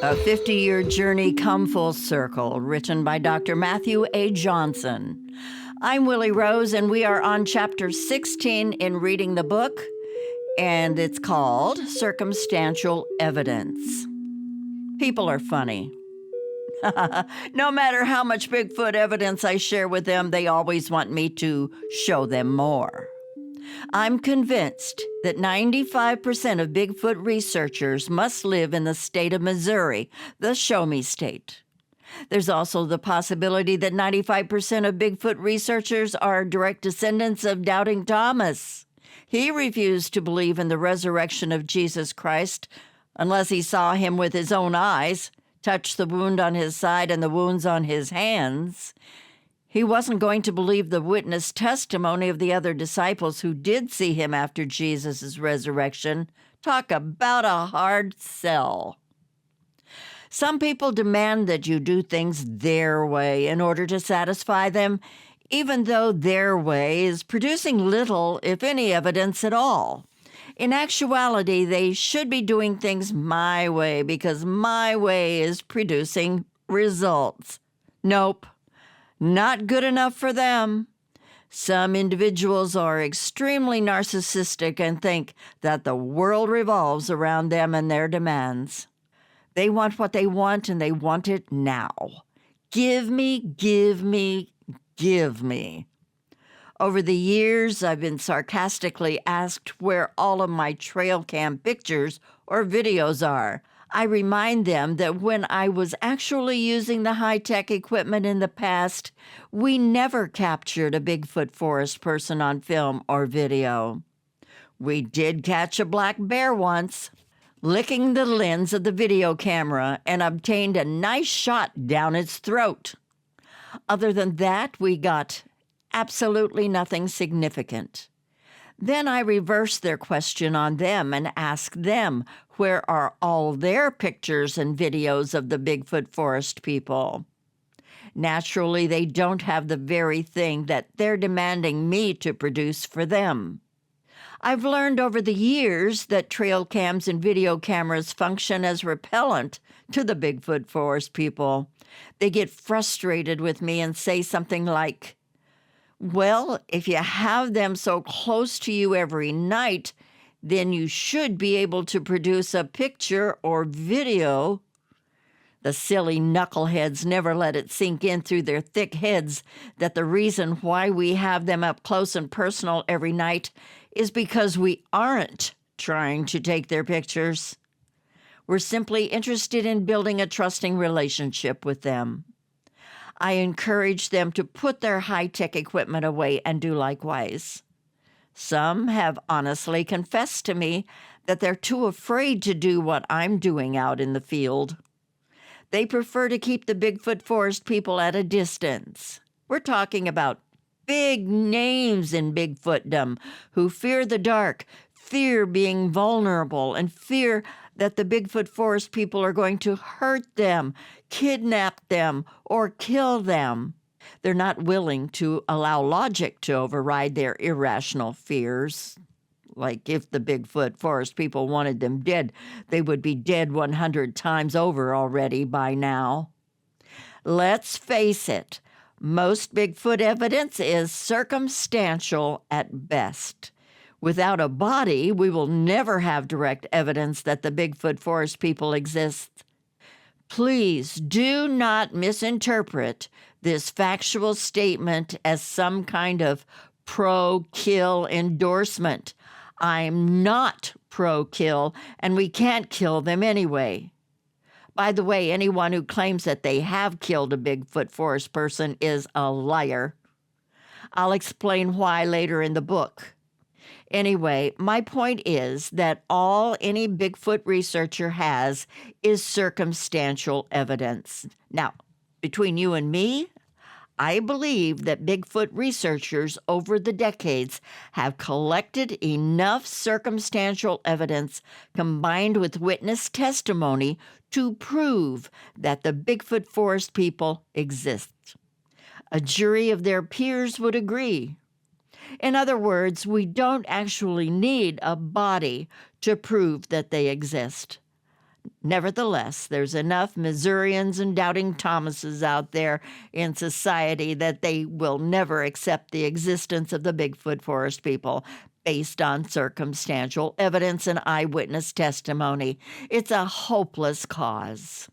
A 50-year journey come full circle, written by Dr. Matthew A. Johnson. I'm Willie Rose, and we are on chapter 16 in reading the book, and it's called Circumstantial Evidence. People are funny. No matter how much Bigfoot evidence I share with them, they always want me to show them more. I'm convinced that 95% of Bigfoot researchers must live in the state of Missouri, the show-me state. There's also the possibility that 95% of Bigfoot researchers are direct descendants of Doubting Thomas. He refused to believe in the resurrection of Jesus Christ unless he saw him with his own eyes, touched the wound on his side and the wounds on his hands. He wasn't going to believe the witness testimony of the other disciples who did see him after Jesus' resurrection. Talk about a hard sell. Some people demand that you do things their way in order to satisfy them, even though their way is producing little, if any, evidence at all. In actuality, they should be doing things my way because my way is producing results. Nope. Not good enough for them. Some individuals are extremely narcissistic and think that the world revolves around them and their demands. They want what they want, and they want it now. Give me, give me, give me. Over the years, I've been sarcastically asked where all of my trail cam pictures or videos are. I remind them that when I was actually using the high-tech equipment in the past, we never captured a Bigfoot forest person on film or video. We did catch a black bear once, licking the lens of the video camera, and obtained a nice shot down its throat. Other than that, we got absolutely nothing significant. Then I reverse their question on them and ask them, where are all their pictures and videos of the Bigfoot forest people? Naturally, they don't have the very thing that they're demanding me to produce for them. I've learned over the years that trail cams and video cameras function as repellent to the Bigfoot forest people. They get frustrated with me and say something like, well, if you have them so close to you every night, then you should be able to produce a picture or video. The silly knuckleheads never let it sink in through their thick heads that the reason why we have them up close and personal every night is because we aren't trying to take their pictures. We're simply interested in building a trusting relationship with them. I encourage them to put their high-tech equipment away and do likewise. Some have honestly confessed to me that they're too afraid to do what I'm doing out in the field. They prefer to keep the Bigfoot forest people at a distance. We're talking about big names in Bigfootdom who fear the dark, fear being vulnerable, and fear that the Bigfoot forest people are going to hurt them, kidnap them, or kill them. They're not willing to allow logic to override their irrational fears. Like if the Bigfoot forest people wanted them dead, they would be dead 100 times over already by now. Let's face it, most Bigfoot evidence is circumstantial at best. Without a body, we will never have direct evidence that the Bigfoot forest people exist. Please do not misinterpret this factual statement as some kind of pro-kill endorsement. I'm not pro-kill, and we can't kill them anyway. By the way, anyone who claims that they have killed a Bigfoot forest person is a liar. I'll explain why later in the book. Anyway, my point is that all any Bigfoot researcher has is circumstantial evidence. Now, between you and me, I believe that Bigfoot researchers over the decades have collected enough circumstantial evidence combined with witness testimony to prove that the Bigfoot forest people exist. A jury of their peers would agree. In other words, we don't actually need a body to prove that they exist. Nevertheless, there's enough Missourians and doubting Thomases out there in society that they will never accept the existence of the Bigfoot forest people based on circumstantial evidence and eyewitness testimony. It's a hopeless cause.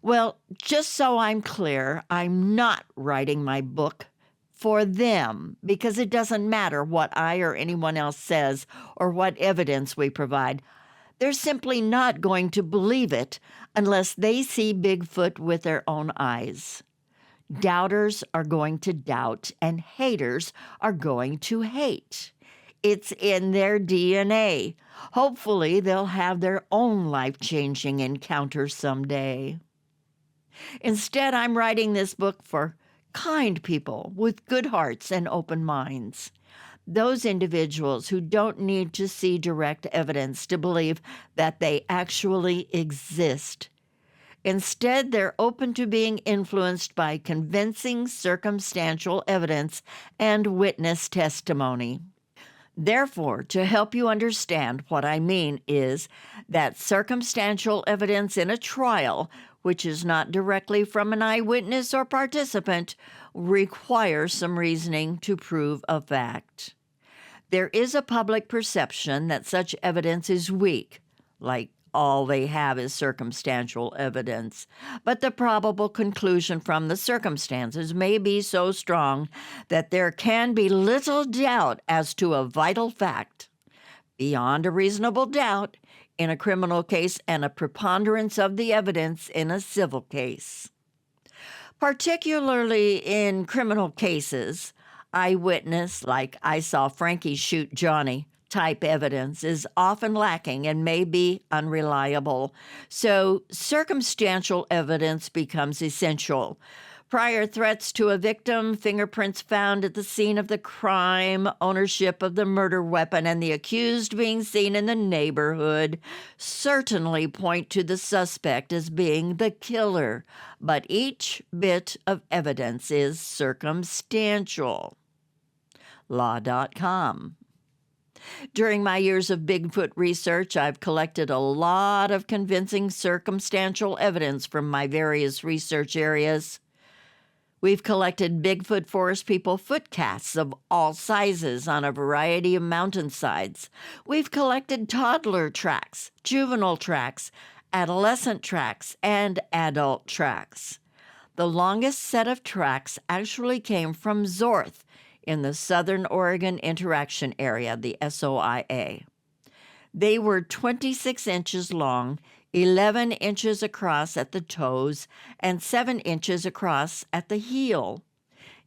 Well, just so I'm clear, I'm not writing my book for them, because it doesn't matter what I or anyone else says or what evidence we provide. They're simply not going to believe it unless they see Bigfoot with their own eyes. Doubters are going to doubt, and haters are going to hate. It's in their DNA. Hopefully, they'll have their own life-changing encounter someday. Instead, I'm writing this book for kind people with good hearts and open minds. Those individuals who don't need to see direct evidence to believe that they actually exist. Instead, they're open to being influenced by convincing circumstantial evidence and witness testimony. Therefore, to help you understand what I mean is that circumstantial evidence in a trial, which is not directly from an eyewitness or participant, requires some reasoning to prove a fact. There is a public perception that such evidence is weak, like all they have is circumstantial evidence. But the probable conclusion from the circumstances may be so strong that there can be little doubt as to a vital fact. Beyond a reasonable doubt in a criminal case and a preponderance of the evidence in a civil case. Particularly in criminal cases, eyewitness, like I saw Frankie shoot Johnny, type evidence is often lacking and may be unreliable. So circumstantial evidence becomes essential. Prior threats to a victim, fingerprints found at the scene of the crime, ownership of the murder weapon, and the accused being seen in the neighborhood certainly point to the suspect as being the killer. But each bit of evidence is circumstantial. Law.com. During my years of Bigfoot research, I've collected a lot of convincing circumstantial evidence from my various research areas. We've collected Bigfoot forest people footcasts of all sizes on a variety of mountainsides. We've collected toddler tracks, juvenile tracks, adolescent tracks, and adult tracks. The longest set of tracks actually came from Zorth, in the Southern Oregon Interaction Area, the SOIA. They were 26 inches long, 11 inches across at the toes, and 7 inches across at the heel.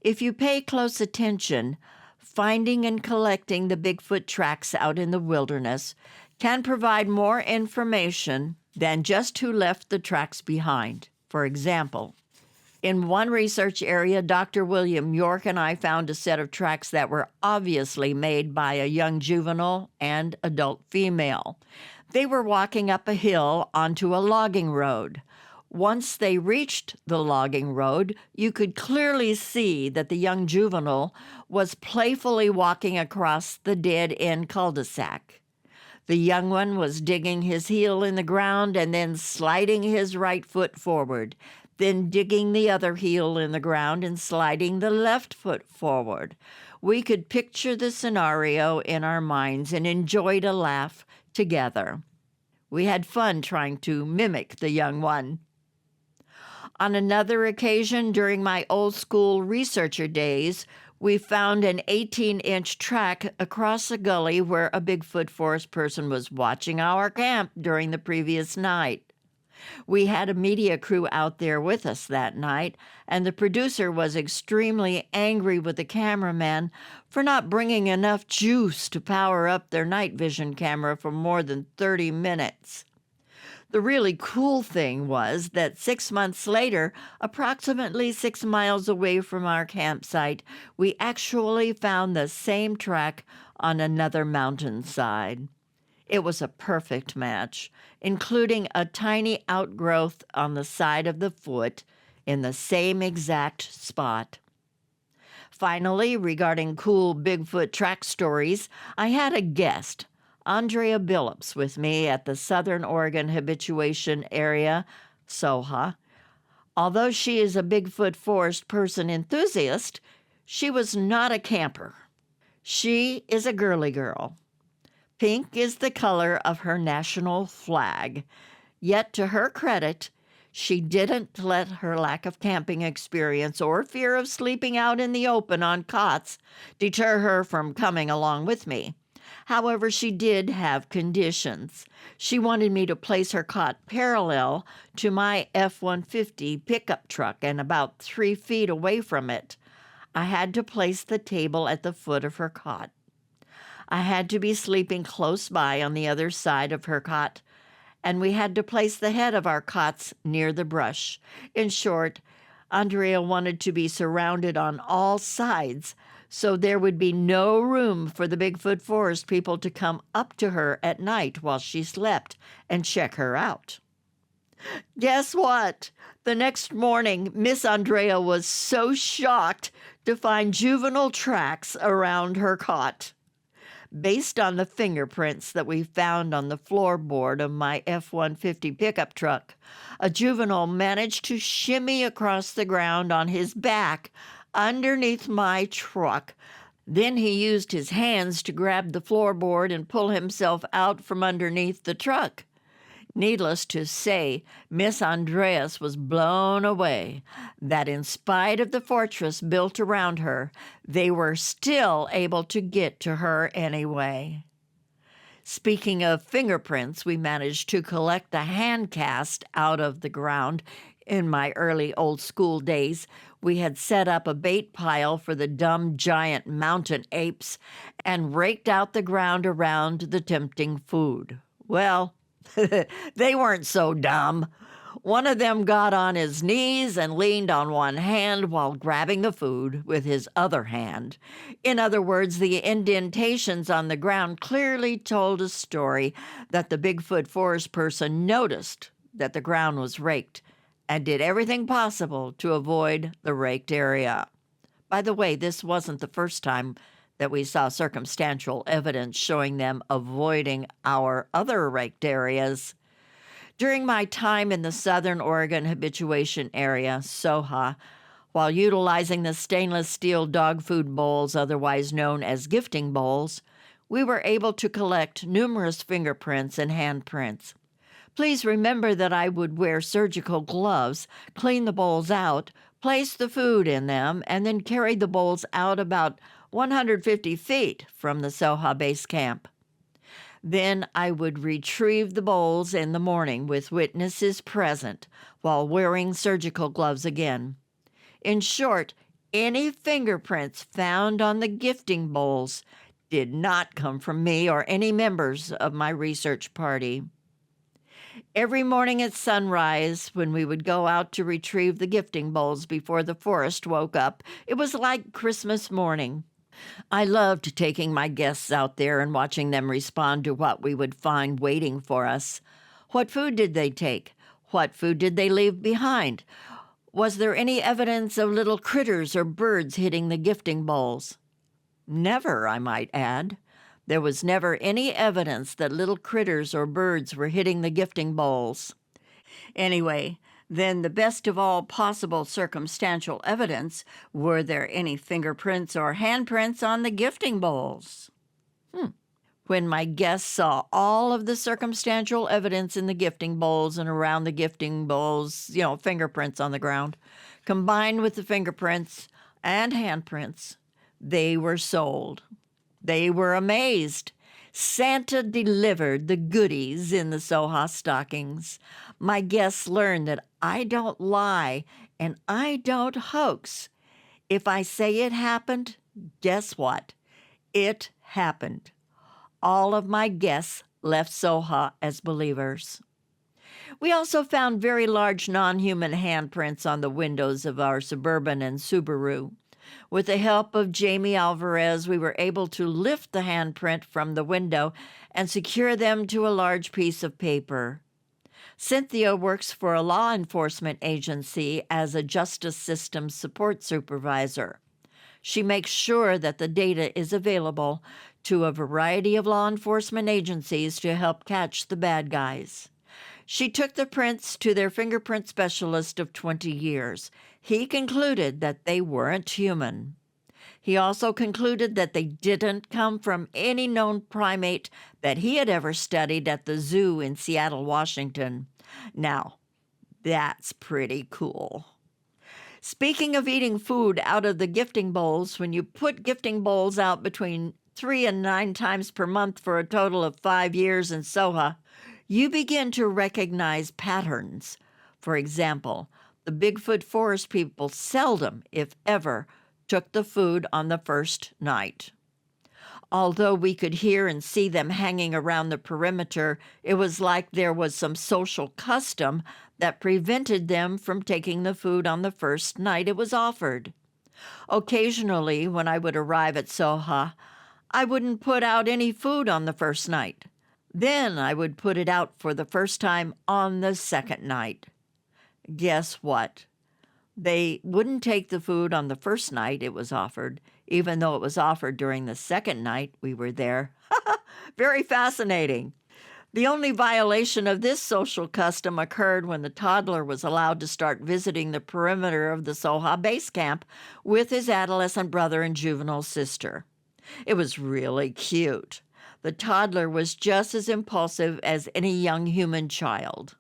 If you pay close attention, finding and collecting the Bigfoot tracks out in the wilderness can provide more information than just who left the tracks behind. For example, in one research area, Dr. William York and I found a set of tracks that were obviously made by a young juvenile and adult female. They were walking up a hill onto a logging road. Once they reached the logging road, you could clearly see that the young juvenile was playfully walking across the dead-end cul-de-sac. The young one was digging his heel in the ground and then sliding his right foot forward, then digging the other heel in the ground and sliding the left foot forward. We could picture the scenario in our minds and enjoyed a laugh together. We had fun trying to mimic the young one. On another occasion, during my old school researcher days, we found an 18-inch track across a gully where a Bigfoot forest person was watching our camp during the previous night. We had a media crew out there with us that night, and the producer was extremely angry with the cameraman for not bringing enough juice to power up their night vision camera for more than 30 minutes. The really cool thing was that 6 months later, approximately 6 miles away from our campsite, we actually found the same track on another mountainside. It was a perfect match, including a tiny outgrowth on the side of the foot in the same exact spot. Finally, regarding cool Bigfoot track stories, I had a guest, Andrea Billups with me at the Southern Oregon Habituation Area, SOHA. Although she is a Bigfoot forest person enthusiast, she was not a camper. She is a girly girl. Pink is the color of her national flag. Yet, to her credit, she didn't let her lack of camping experience or fear of sleeping out in the open on cots deter her from coming along with me. However, she did have conditions. She wanted me to place her cot parallel to my F-150 pickup truck and about 3 feet away from it. I had to place the table at the foot of her cot. I had to be sleeping close by on the other side of her cot, and we had to place the head of our cots near the brush. In short, Andrea wanted to be surrounded on all sides, so there would be no room for the Bigfoot forest people to come up to her at night while she slept and check her out. Guess what? The next morning, Miss Andrea was so shocked to find juvenile tracks around her cot. Based on the fingerprints that we found on the floorboard of my F-150 pickup truck, a juvenile managed to shimmy across the ground on his back underneath my truck. Then he used his hands to grab the floorboard and pull himself out from underneath the truck. Needless to say, Miss Andreas was blown away that in spite of the fortress built around her, they were still able to get to her anyway. Speaking of fingerprints, we managed to collect the hand cast out of the ground. In my early old school days, we had set up a bait pile for the dumb giant mountain apes and raked out the ground around the tempting food. Well, they weren't so dumb. One of them got on his knees and leaned on one hand while grabbing the food with his other hand. In other words, the indentations on the ground clearly told a story that the Bigfoot forest person noticed that the ground was raked and did everything possible to avoid the raked area. By the way, this wasn't the first time that we saw circumstantial evidence showing them avoiding our other raked areas. During my time in the Southern Oregon Habituation Area, SOHA, while utilizing the stainless steel dog food bowls, otherwise known as gifting bowls, we were able to collect numerous fingerprints and handprints. Please remember that I would wear surgical gloves, clean the bowls out, place the food in them, and then carry the bowls out about 150 feet from the SOHA base camp. Then I would retrieve the bowls in the morning with witnesses present while wearing surgical gloves again. In short, any fingerprints found on the gifting bowls did not come from me or any members of my research party. Every morning at sunrise, when we would go out to retrieve the gifting bowls before the forest woke up, it was like Christmas morning. I loved taking my guests out there and watching them respond to what we would find waiting for us. What food did they take? What food did they leave behind? Was there any evidence of little critters or birds hitting the gifting bowls? Never, I might add. There was never any evidence that little critters or birds were hitting the gifting bowls. Anyway, then the best of all possible circumstantial evidence, were there any fingerprints or handprints on the gifting bowls? When my guests saw all of the circumstantial evidence in the gifting bowls and around the gifting bowls, fingerprints on the ground, combined with the fingerprints and handprints, they were sold. They were amazed. Santa delivered the goodies in the SOHA stockings. My guests learned that I don't lie and I don't hoax. If I say it happened, guess what? It happened. All of my guests left SOHA as believers. We also found very large non-human handprints on the windows of our Suburban and Subaru. With the help of Jamie Alvarez, we were able to lift the handprint from the window and secure them to a large piece of paper. Cynthia works for a law enforcement agency as a justice system support supervisor. She makes sure that the data is available to a variety of law enforcement agencies to help catch the bad guys. She took the prints to their fingerprint specialist of 20 years. He concluded that they weren't human. He also concluded that they didn't come from any known primate that he had ever studied at the zoo in Seattle, Washington. Now, that's pretty cool. Speaking of eating food out of the gifting bowls, when you put gifting bowls out between 3 and 9 times per month for a total of 5 years in Soha, you begin to recognize patterns. For example, the Bigfoot forest people seldom, if ever, took the food on the first night. Although we could hear and see them hanging around the perimeter, it was like there was some social custom that prevented them from taking the food on the first night it was offered. Occasionally, when I would arrive at Soha, I wouldn't put out any food on the first night. Then I would put it out for the first time on the second night. Guess what? They wouldn't take the food on the first night it was offered, even though it was offered during the second night we were there. Very fascinating. The only violation of this social custom occurred when the toddler was allowed to start visiting the perimeter of the Soha base camp with his adolescent brother and juvenile sister. It was really cute. The toddler was just as impulsive as any young human child.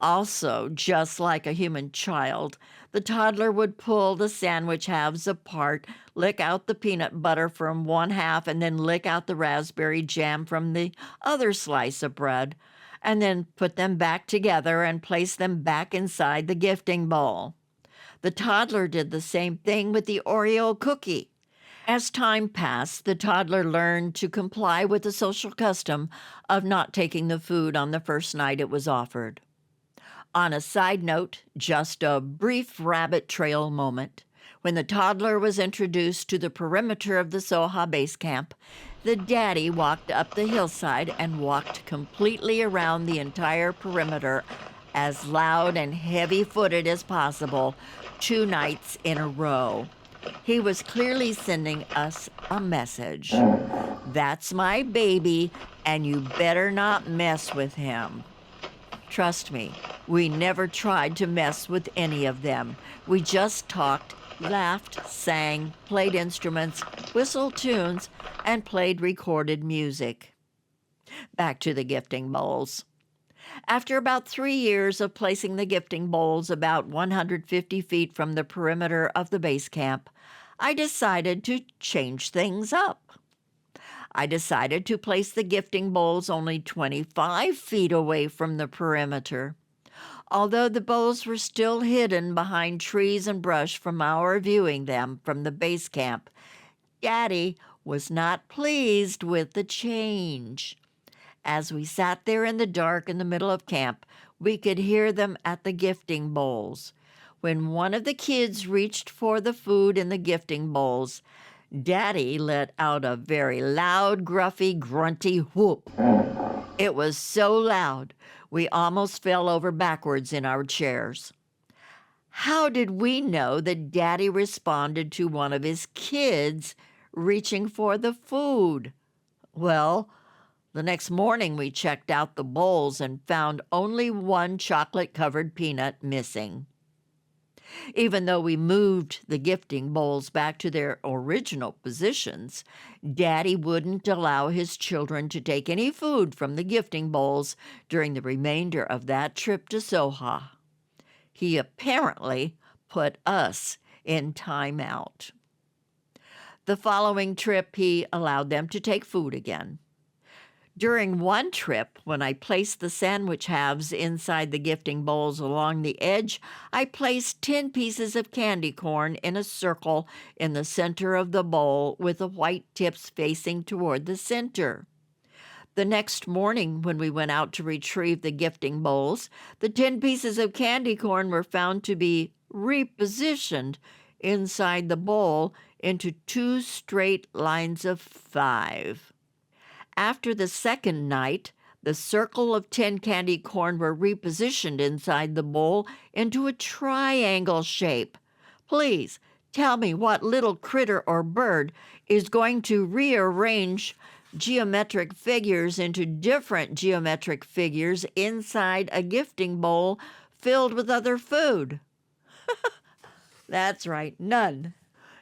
Also, just like a human child, the toddler would pull the sandwich halves apart, lick out the peanut butter from one half, and then lick out the raspberry jam from the other slice of bread, and then put them back together and place them back inside the gifting bowl. The toddler did the same thing with the Oreo cookie. As time passed, the toddler learned to comply with the social custom of not taking the food on the first night it was offered. On a side note, just a brief rabbit trail moment. When the toddler was introduced to the perimeter of the Soha base camp, the daddy walked up the hillside and walked completely around the entire perimeter, as loud and heavy-footed as possible, 2 nights in a row. He was clearly sending us a message. That's my baby, and you better not mess with him. Trust me, we never tried to mess with any of them. We just talked, laughed, sang, played instruments, whistled tunes, and played recorded music. Back to the gifting bowls. After about 3 years of placing the gifting bowls about 150 feet from the perimeter of the base camp, I decided to change things up. I decided to place the gifting bowls only 25 feet away from the perimeter. Although the bowls were still hidden behind trees and brush from our viewing them from the base camp, Daddy was not pleased with the change. As we sat there in the dark in the middle of camp, we could hear them at the gifting bowls. When one of the kids reached for the food in the gifting bowls, Daddy let out a very loud, gruffy, grunty whoop. It was so loud, we almost fell over backwards in our chairs. How did we know that Daddy responded to one of his kids reaching for the food? Well, the next morning we checked out the bowls and found only one chocolate-covered peanut missing. Even though we moved the gifting bowls back to their original positions, Daddy wouldn't allow his children to take any food from the gifting bowls during the remainder of that trip to Soha. He apparently put us in timeout. The following trip, he allowed them to take food again. During one trip, when I placed the sandwich halves inside the gifting bowls along the edge, I placed 10 pieces of candy corn in a circle in the center of the bowl with the white tips facing toward the center. The next morning, when we went out to retrieve the gifting bowls, the 10 pieces of candy corn were found to be repositioned inside the bowl into 2 straight lines of 5. After the second night, the circle of 10 candy corn were repositioned inside the bowl into a triangle shape. Please Tell me what little critter or bird is going to rearrange geometric figures into different geometric figures inside a gifting bowl filled with other food. That's right, none.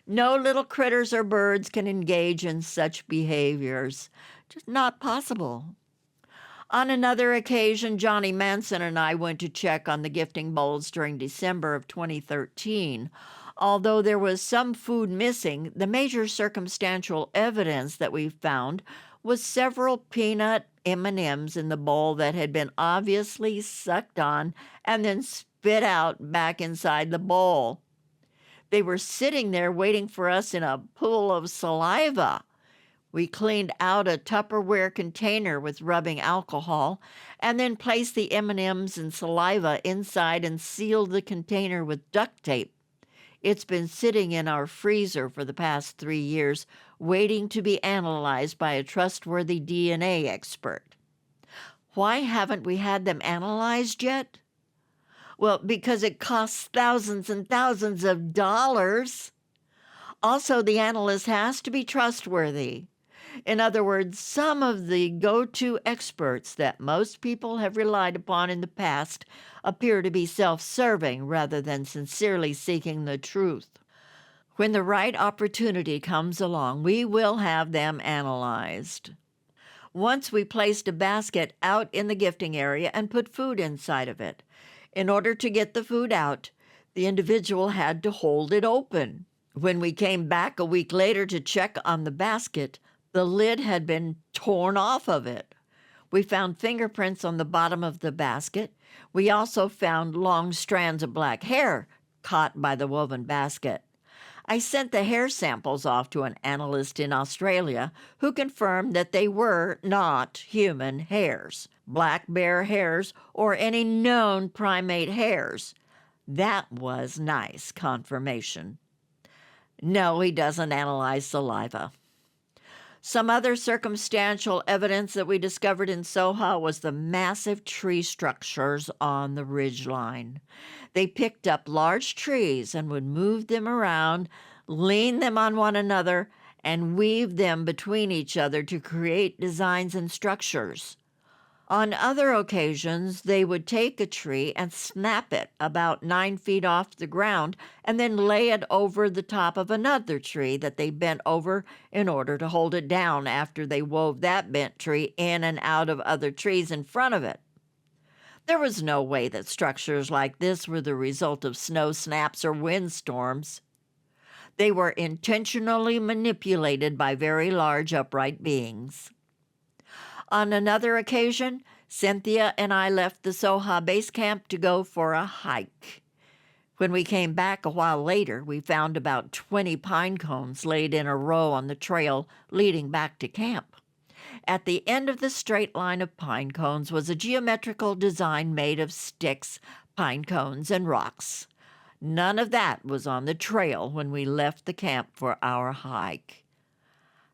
No little critters or birds can engage in such behaviors. Just not possible. On another occasion, Johnny Manson and I went to check on the gifting bowls during December of 2013. Although there was some food missing, the major circumstantial evidence that we found was several peanut M&Ms in the bowl that had been obviously sucked on and then spit out back inside the bowl. They were sitting there waiting for us in a pool of saliva. We cleaned out a Tupperware container with rubbing alcohol and then placed the M&Ms and saliva inside and sealed the container with duct tape. It's been sitting in our freezer for the past 3 years, waiting to be analyzed by a trustworthy DNA expert. Why haven't we had them analyzed yet? Well, because it costs thousands and thousands of dollars. Also, the analyst has to be trustworthy. In other words, some of the go-to experts that most people have relied upon in the past appear to be self-serving rather than sincerely seeking the truth. When the right opportunity comes along, we will have them analyzed. Once we placed a basket out in the gifting area and put food inside of it. In order to get the food out, the individual had to hold it open. When we came back a week later to check on the basket, the lid had been torn off of it. We found fingerprints on the bottom of the basket. We also found long strands of black hair caught by the woven basket. I sent the hair samples off to an analyst in Australia who confirmed that they were not human hairs, black bear hairs, or any known primate hairs. That was nice confirmation. No, he doesn't analyze saliva. Some other circumstantial evidence that we discovered in Soha was the massive tree structures on the ridgeline. They picked up large trees and would move them around, lean them on one another, and weave them between each other to create designs and structures. On other occasions, they would take a tree and snap it about 9 feet off the ground and then lay it over the top of another tree that they bent over in order to hold it down after they wove that bent tree in and out of other trees in front of it. There was no way that structures like this were the result of snow snaps or windstorms. They were intentionally manipulated by very large upright beings. On another occasion, Cynthia and I left the Soha base camp to go for a hike. When we came back a while later, we found about 20 pine cones laid in a row on the trail leading back to camp. At the end of the straight line of pine cones was a geometrical design made of sticks, pine cones, and rocks. None of that was on the trail when we left the camp for our hike.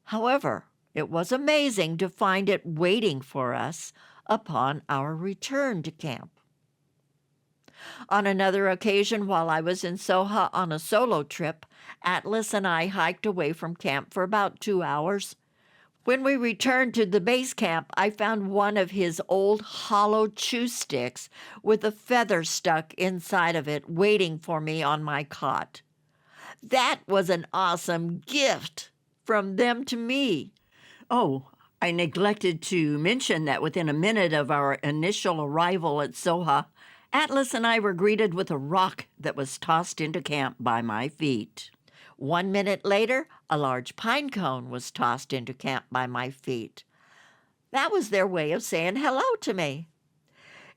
However, it was amazing to find it waiting for us upon our return to camp. On another occasion, while I was in Soha on a solo trip, Atlas and I hiked away from camp for about 2 hours. When we returned to the base camp, I found one of his old hollow chew sticks with a feather stuck inside of it waiting for me on my cot. That was an awesome gift from them to me. Oh, I neglected to mention that within a minute of our initial arrival at Soha, Atlas and I were greeted with a rock that was tossed into camp by my feet. 1 minute later, a large pine cone was tossed into camp by my feet. That was their way of saying hello to me.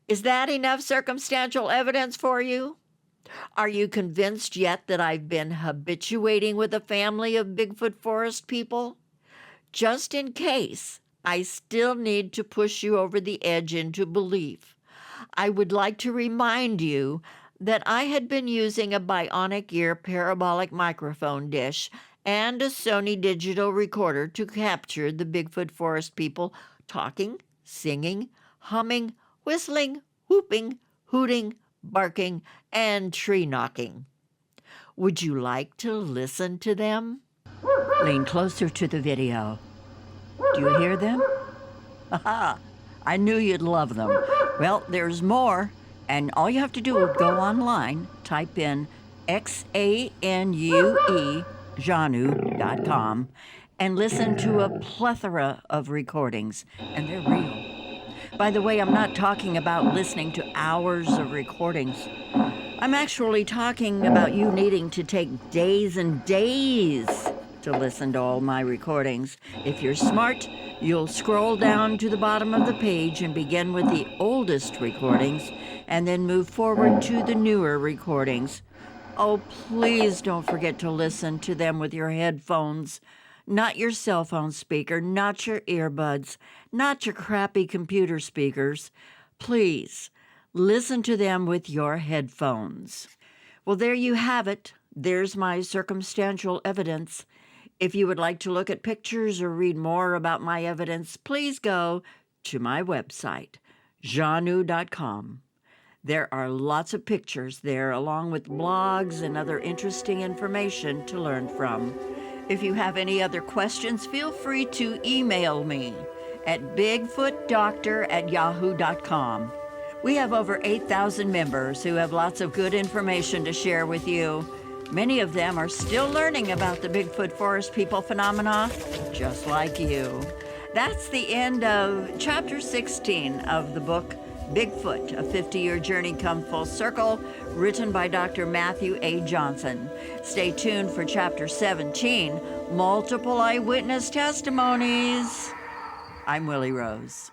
Is that enough circumstantial evidence for you? Are you convinced yet that I've been habituating with a family of Bigfoot forest people? Just in case, I still need to push you over the edge into belief. I would like to remind you that I had been using a bionic ear parabolic microphone dish and a Sony digital recorder to capture the Bigfoot forest people talking, singing, humming, whistling, whooping, hooting, barking, and tree knocking. Would you like to listen to them? Lean closer to the video. Do you hear them? Haha, I knew you'd love them. Well, there's more, and all you have to do is go online, type in XANUE, Janu.com, and listen to a plethora of recordings, and they're real. By the way, I'm not talking about listening to hours of recordings. I'm actually talking about you needing to take days and days to listen to all my recordings. If you're smart, you'll scroll down to the bottom of the page and begin with the oldest recordings, and then move forward to the newer recordings. Oh, please don't forget to listen to them with your headphones, not your cell phone speaker, not your earbuds, not your crappy computer speakers. Please, listen to them with your headphones. Well, there you have it. There's my circumstantial evidence. If you would like to look at pictures or read more about my evidence, please go to my website, janu.com. There are lots of pictures there, along with blogs and other interesting information to learn from. If you have any other questions, feel free to email me at bigfootdoctor@yahoo.com. We have over 8,000 members who have lots of good information to share with you. Many of them are still learning about the Bigfoot forest people phenomena, just like you. That's the end of Chapter 16 of the book, Bigfoot, A 50-Year Journey Come Full Circle, written by Dr. Matthew A. Johnson. Stay tuned for Chapter 17, Multiple Eyewitness Testimonies. I'm Willie Rose.